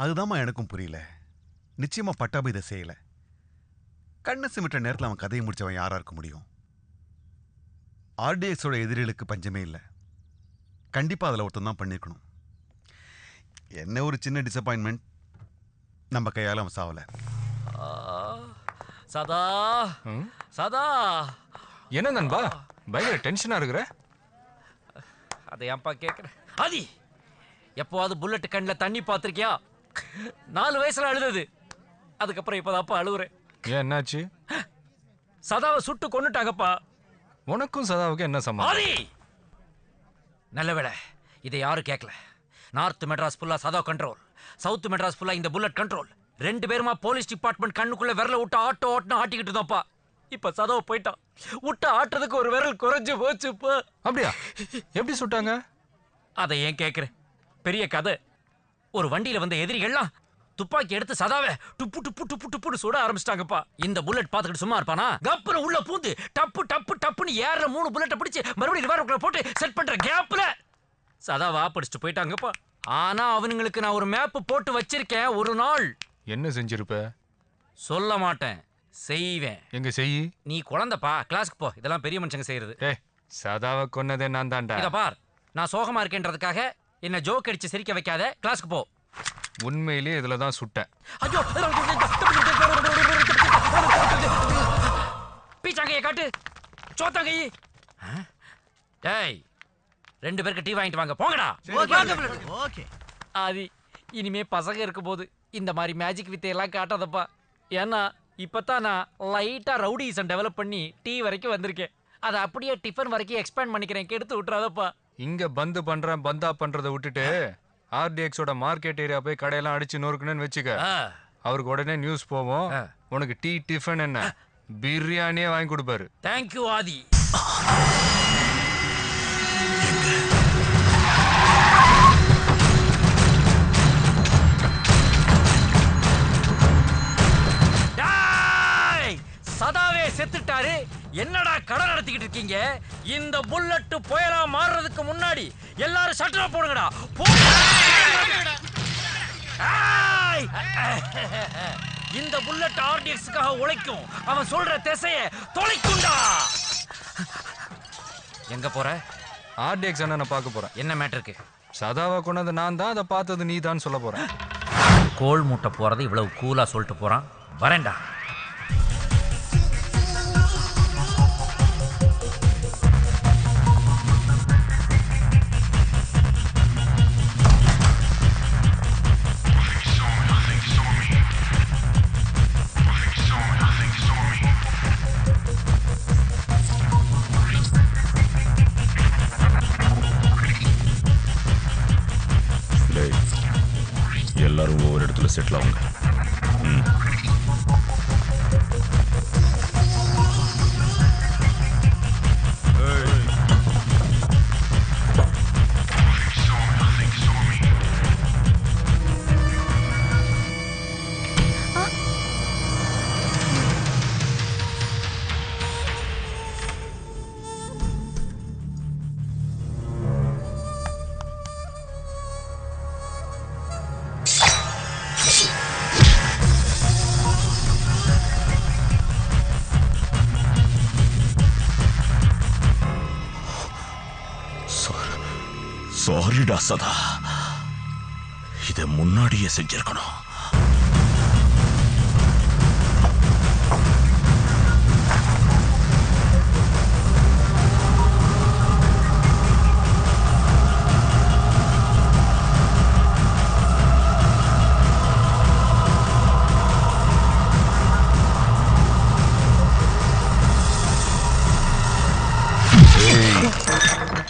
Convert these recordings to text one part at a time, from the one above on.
அதுதான்மா எனக்கும் புரியல. நிச்சயமா பட்டாபி இதை செய்யல. கண்ணை சிமிட்ட நேரத்தில் அவன் கதையை முடிச்சவன் யாரா இருக்க முடியும்? ஆர்டிஎக்ஸோட எதிரிகளுக்கு பஞ்சமே இல்லை. கண்டிப்பா அதில் ஒருத்தன் தான் பண்ணிருக்கணும். என்ன ஒரு சின்ன டிசப்பாயின்மெண்ட், நம்ம கையால் அவன் சாவல. சதா சதா என்ன நண்பா பயங்கர டென்ஷனா இருக்கிற? அதை ஏன்பா கேட்குற? ஆதி, எப்போவாது புல்லட் கண்ணில் தண்ணி பார்த்துருக்கியா? 4 வயசுல அழுதது, அதுக்கப்புறம் இப்போதாப்பா அழுகுறேன். ஏன் என்னாச்சு? சதாவை சுட்டு கொன்னுட்டாங்கப்பா. உனக்கும் சதாவுக்கு என்ன சம்பந்தம்? ஆதி, நல்ல வேளை இதை யாரும் கேட்கல. நார்த் மெட்ராஸ் ஃபுல்லா சதா கண்ட்ரோல், சவுத் மெட்ராஸ் ஃபுல்லா இந்த புல்லட் கண்ட்ரோல். 2 பேருமா போலீஸ் டிபார்ட்மெண்ட் கண்ணுக்குள்ள விரல விட்டு ஆட்டோ ஆட்டினா ஆட்டிக்கிட்டு இருந்தோம்ப்பா. இப்ப சதாவை போயிட்டான். விட்டு ஆட்டுறதுக்கு ஒரு விரல் குறைஞ்சு போச்சுப்பா. அப்படியா? எப்படி சுட்டாங்க? அதை ஏன் கேட்குறேன், பெரிய கதை. ஒரு வண்டியில வந்த எதிரிகள்லாம் துப்பாக்கி எடுத்து சதாவை டுப்பு டுப்பு டுப்பு டுப்புன்னு சுட ஆரம்பிச்சிட்டாங்கப்பா. இந்த புல்லட் பார்த்துக்கிட்டு சும்மா இருப்பானா? கப்புன்னு உள்ள பூந்து டப்பு டப்பு டப்புன்னு ஏற 3 புல்லட்டை பிடிச்சு மறுபடியும் ரிவால்வர்ல போட்டு செட் பண்ற கேப்ல சதாவா படிச்சுட்டு போயிட்டாங்கப்பா. ஆனா அவனுங்களுக்கு நான் ஒரு மேப் போட்டு வச்சிருக்கேன். ஒரு நாள் என்ன செஞ்சிருப்ப? சொல்ல மாட்டேன், செய்வேன். எங்க செய். நீ குழந்தைப்பா, கிளாஸ்க்கு போ. இதெல்லாம் பெரிய மனுஷங்க செய்யறது. சதாவை கொன்னதே நான் தான்டா. இத பார், நான் சோகமா இருக்கேன்றதுக்காக என்ன ஜோக் அடிச்சு சிரிக்க வைக்காத. கிளாஸ்க்கு போ. உண்மையிலேயே இதுல தான் சுட்டேன். ஐயோ, பீச்சாங்கையை காட்டு, சோத்தாங்கை. டேய், 2 பேருக்கு டீ வாங்கிட்டு வாங்க, போங்கடா. ஓகே. ஆதி, இனிமே பசங்க இருக்கும் போது இந்த மாதிரி மேஜிக் வித்தையெல்லாம் காட்டாதப்பா. ஏன்னா இப்பதான் நான் லைட்டா ரவுடிசம் டெவலப் பண்ணி டீ வரைக்கும் வந்திருக்கேன். அதை அப்படியே டிஃபன் வரைக்கும் எக்ஸ்பேண்ட் பண்ணிக்கிறேன். கெடுத்து விட்டுறாதப்பா. இங்க பந்து பண்றேன் பந்தா பண்றதை விட்டுட்டு ஆர்டிஎக்ஸோட மார்க்கெட் ஏரியா போய் கடையெல்லாம் அடிச்சு நொறுக்கணும்னு வச்சுக்க. அவருக்கு உடனே நியூஸ் போவோம், உனக்கு டீ டிஃபன் என்ன பிரியாணியே வாங்கி கொடுப்பாரு. தேங்க்யூ ஆதி. சதாவே செத்துட்டாரு. என்னடா கடை நடத்திக்கிட்டு இருக்கீங்க? இந்த புல்லட் புயலா மாறுறதுக்கு முன்னாடி எல்லாரும் ஷட்டரா போடுங்கடா. இந்த புல்லட் ஆர்டிஎக்ஸ்க்காக உழைக்கும். அவன் சொல்ற திசைய தொலைக்கும்டா. எங்க போற? ஆர்டிஎக்ஸ் அண்ணனை பார்க்க போறேன். என்ன மேட்டருக்கு? சதாவை கொண்டது நான் தான், அதை பார்த்தது நீ தான் சொல்ல போறேன். கோல் மூட்டை போறது இவ்வளவு கூலா சொல்லிட்டு போறான். வரேன்டா. எல்லாரும் ஒவ்வொரு இடத்துல செட்டில் ஆகுங்க. சாரிடா சதா, இதை முன்னாடியே செஞ்சிருக்கணும்.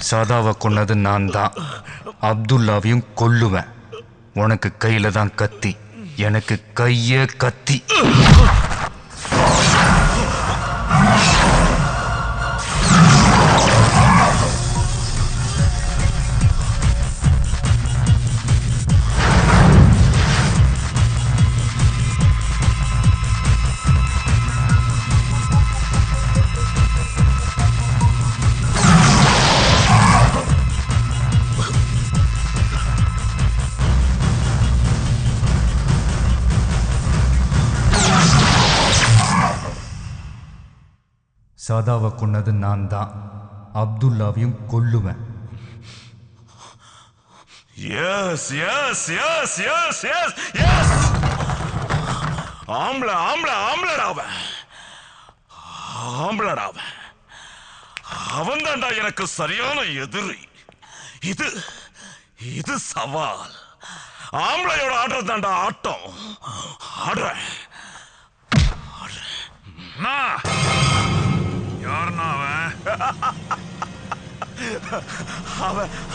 சதாவை கொன்னது நான் தான். அப்துல்லாவையும் கொல்லுவேன். உனக்கு கையில தான் கத்தி, எனக்கு கையே கத்தி. சாதாவை கொன்னது நான் தான். அப்துல்லாவையும் கொல்லுவேன். Yes yes yes yes yes yes ஆம்பளடாவன் அவன் தான்டா எனக்கு சரியான எதிரி. இது இது சவால். ஆம்பளையோட ஆடுறது தான்டா ஆட்டம். ஆடுறேன். யாருன்னா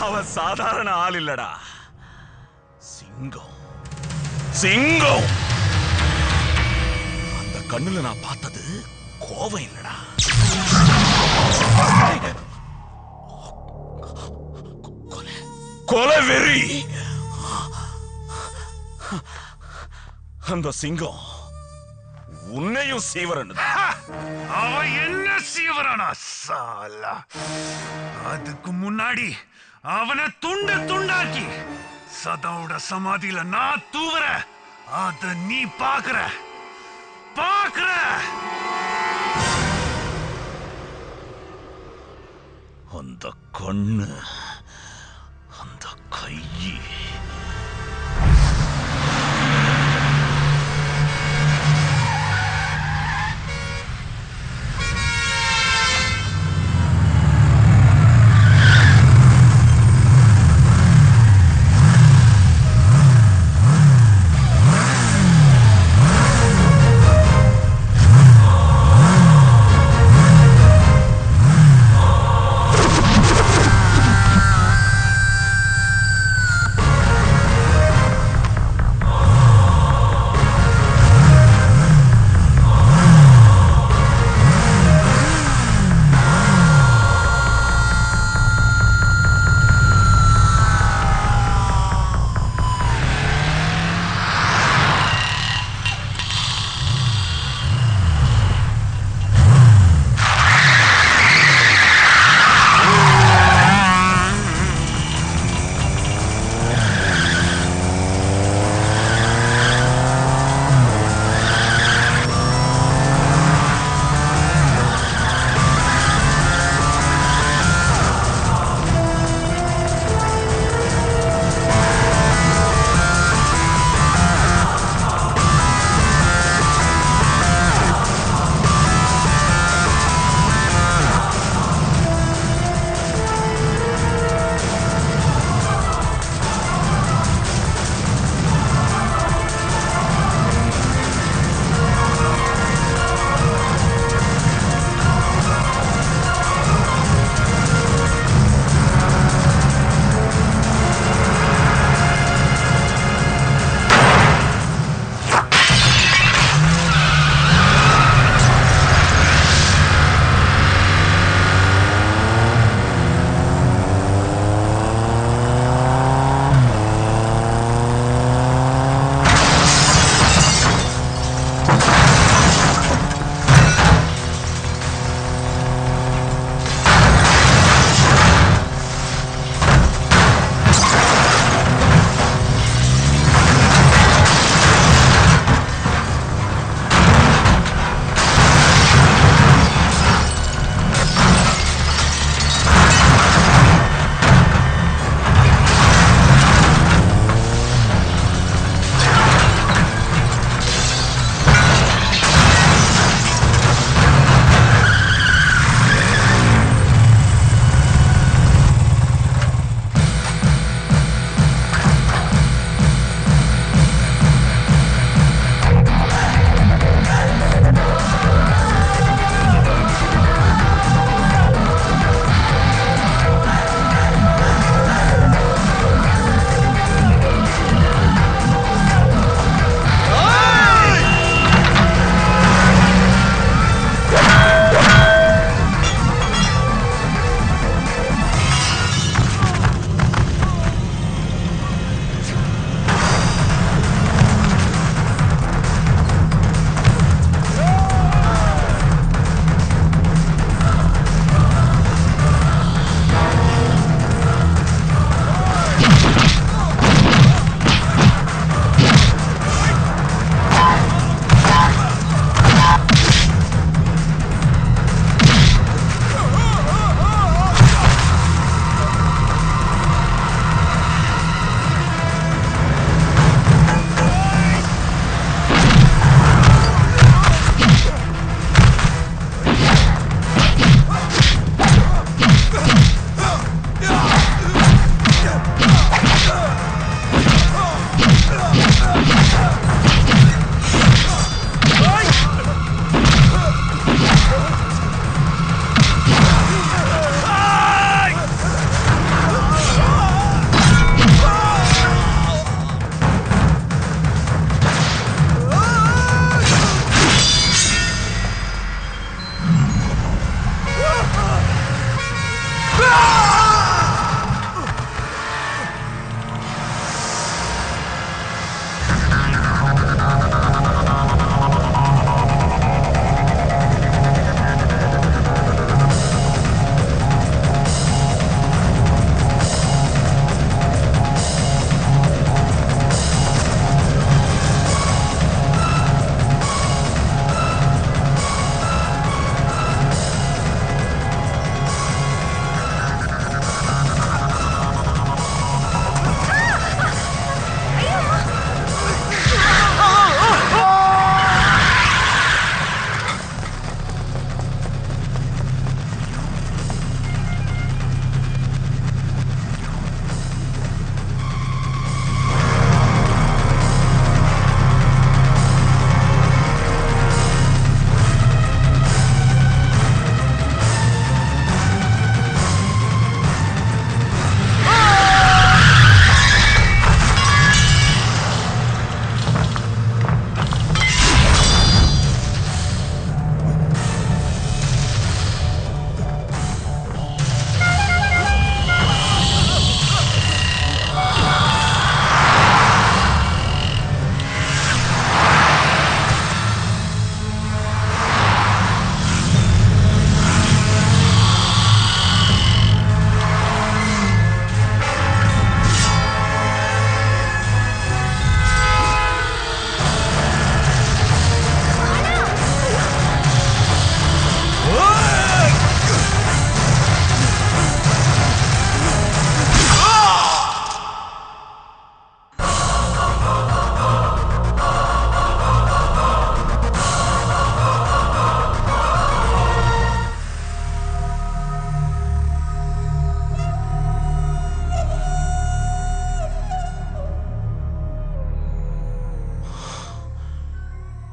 அவன் சாதாரண ஆள் இல்லடா, சிங்கம். சிங்கம். அந்த கண்ணுல நான் பார்த்தது கோவம் இல்லடா, கொலை வெறி. அந்த சிங்கம் உன்னையும் சீவரன். அவன் என்ன சீவரானா சாலா? அதுக்கு முன்னாடி அவனை துண்டு துண்டாக்கி சதாவோட சமாதியில நான் தூவுற. அத நீ பாக்குற. அந்த கண்ணு, அந்த கை,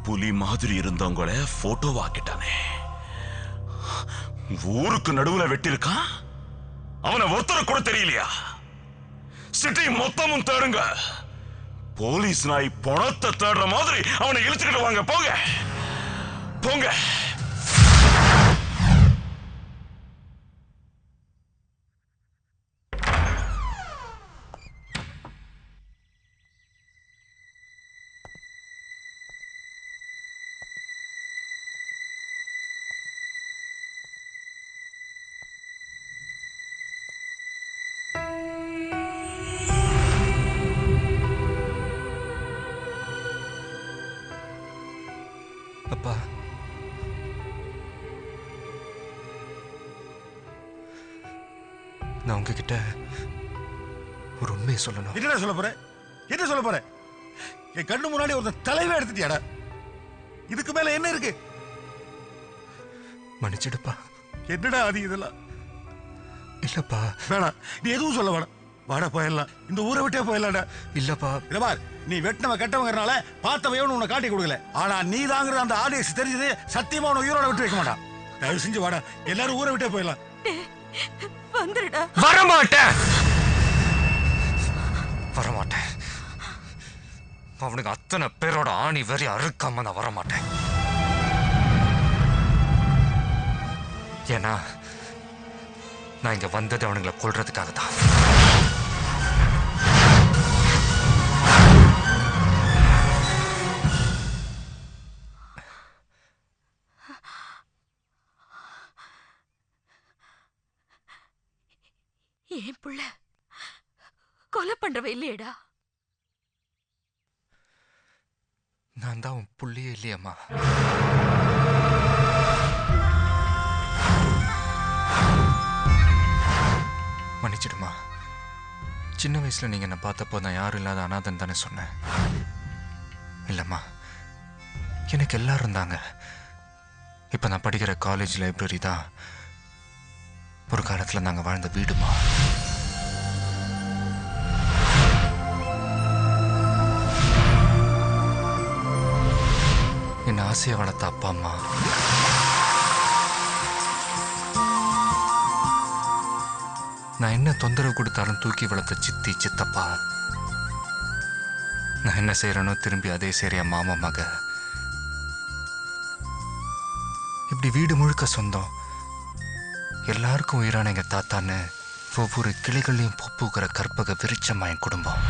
புலி மாதிரி இருந்தவங்கள போட்டோவாக்கிட்டானே. ஊருக்கு நடுவுல வெட்டிருக்கான். அவனை ஒருத்தர கூட தெரியலையா? சிட்டி மொத்தமும் தேடுங்க. போலீஸ் நாய் பணத்தை தேடுற மாதிரி அவனை இழுத்துக்கிட்டு வாங்க. போங்க போங்க. அப்பா, நான் உங்ககிட்ட ஒரு உண்மையை சொல்லணும். என்ன சொல்ல போற? என்ன சொல்ல போற? என் கண்ணு முன்னாடி ஒரு தலைவா எடுத்துட்டியாடா. இதுக்கு மேல என்ன இருக்கு? மன்னிச்சிடுப்பா. என்னடா அது இதெல்லாம்? இல்லப்பா. வேணாம், நீ எதுவும் சொல்ல வேணாம். வாடா போயிடலாம், இந்த ஊரை விட்டே போயிடலாம்டா. இல்லப்பா. இல்ல பார், நீ வெட்டினவன் கெட்டவங்கிறனால பார்த்தவன் உன்னை காட்டி கொடுக்கல. ஆனா நீ தாங்கிற அந்த ஆடியன்ஸ் தெரிஞ்சது சத்தியமா உன்னை உயிரோட விட்டு வைக்க மாட்டான். தயவு செஞ்சு வாடா, எல்லாரும் ஊரை விட்டே போயிடலாம். வந்துடுடா. வரமாட்டேன். வரமாட்டேன். அவனுக்கு அத்தனை பேரோட ஆணி வெறி அறுக்காம நான் வரமாட்டேன். ஏன்னா நான் இங்க வந்தது அவனுங்களை கொல்றதுக்காக தான். ஏன் புள்ள கொலை பண்றவ இல்லையடா? நான் தான் உன் புள்ளியே இல்லையம்மா. மன்னிச்சிடுமா. சின்ன வயசுல நீங்க என்ன பார்த்தப்போ நான் யாரும் இல்லாத அனாதன் தானே சொன்னேன். இல்லம்மா, எனக்கு எல்லாரும் இருந்தாங்க. இப்ப நான் படிக்கிற காலேஜ் லைப்ரரி தான் ஒரு காலத்துல நாங்க வாழ்ந்த வீடுமா. என் ஆசையை வளர்த்த அப்பா அம்மா, நான் என்ன தொந்தரவு கொடுத்தாலும் தூக்கி வளர்த்த சித்தி சித்தப்பா, நான் என்ன செய்யறேனோ திரும்பி அதே சரியா மாமா மக, இப்படி வீடு முழுக்க சொந்தம், எல்லாருக்கும் உயிரான எங்க தாத்தான்னு ஒவ்வொரு கிளைகளையும் பூக்கிற கற்பக விருட்சமா என் குடும்பம்.